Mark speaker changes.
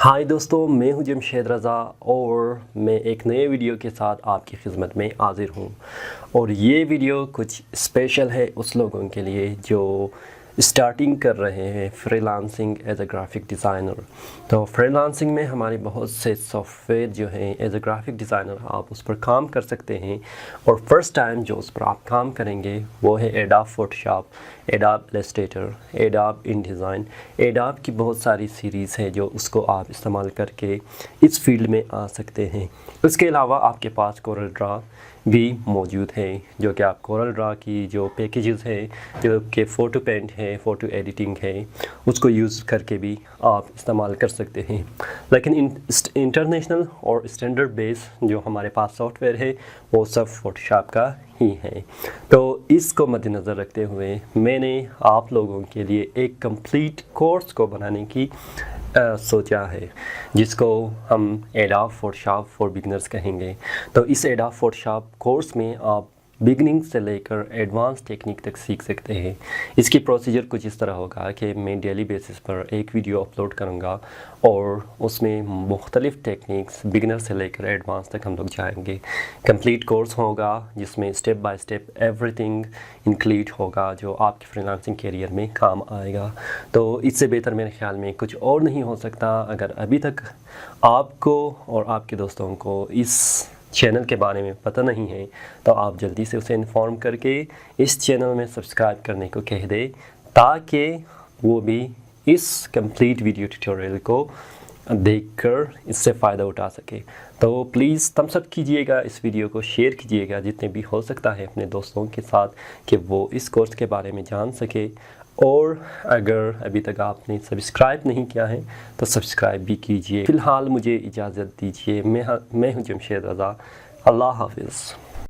Speaker 1: हाय दोस्तों, मैं हूं जमशेद रज़ा और मैं एक नए वीडियो के साथ आपकी खिदमत में हाज़िर हूं। और ये वीडियो कुछ स्पेशल है उस लोगों के लिए जो स्टार्टिंग कर रहे हैं freelancing as a graphic designer. तो फ्रीलांसिंग में हमारे बहुत से सॉफ्टवेयर जो हैं एज अ ग्राफिक डिज़ाइनर आप उस पर काम कर सकते हैं। और फर्स्ट टाइम जो उस पर आप काम करेंगे वो है adobe Photoshop, adobe Illustrator, adobe InDesign। Adobe की बहुत सारी सीरीज़ है जो उसको आप इस्तेमाल करके इस फील्ड में आ सकते हैं। उसके अलावा आपके पास कोरल ड्रा भी मौजूद है, जो कि आप कोरल ड्रा की जो पैकेजेस है, जो कि फ़ोटो पेंट है, फ़ोटो एडिटिंग है, उसको यूज़ करके भी आप इस्तेमाल कर सकते हैं। लेकिन इंटरनेशनल और स्टैंडर्ड बेस जो हमारे पास सॉफ्टवेयर है वो सब फ़ोटोशॉप का ही है। तो इसको मद्देनज़र रखते हुए मैंने आप लोगों के लिए एक कंप्लीट कोर्स को बनाने की सोचा है, जिसको हम एडोब फोटोशॉप फॉर बिगिनर्स कहेंगे। तो इस एडोब फोटोशॉप कोर्स में आप बिगनिंग से लेकर एडवांस टेक्निक तक सीख सकते हैं। इसकी प्रोसीजर कुछ इस तरह होगा कि मैं डेली बेसिस पर एक वीडियो अपलोड करूंगा और उसमें मुख्तलिफ़ टेक्निक्स बिगिनर से लेकर एडवांस तक हम लोग जाएंगे। कंप्लीट कोर्स होगा जिसमें step by step everything include होगा जो आपके फ्रीलांसिंग करियर में काम आएगा। तो इससे बेहतर मेरे ख़्याल में कुछ और नहीं हो सकता। अगर अभी तक आपको और आपके दोस्तों को इस चैनल के बारे में पता नहीं है तो आप जल्दी से उसे इन्फॉर्म करके इस चैनल में सब्सक्राइब करने को कह दे, ताकि वो भी इस कंप्लीट वीडियो ट्यूटोरियल को देखकर इससे फ़ायदा उठा सके। तो प्लीज़ थम्स अप कीजिएगा, इस वीडियो को शेयर कीजिएगा जितने भी हो सकता है अपने दोस्तों के साथ, कि वो इस कोर्स के बारे में जान सके। और अगर अभी तक आपने सब्सक्राइब नहीं किया है तो सब्सक्राइब भी कीजिए। फ़िलहाल मुझे इजाज़त दीजिए। मैं हूं जमशेद रज़ा। अल्लाह हाफ़िज़।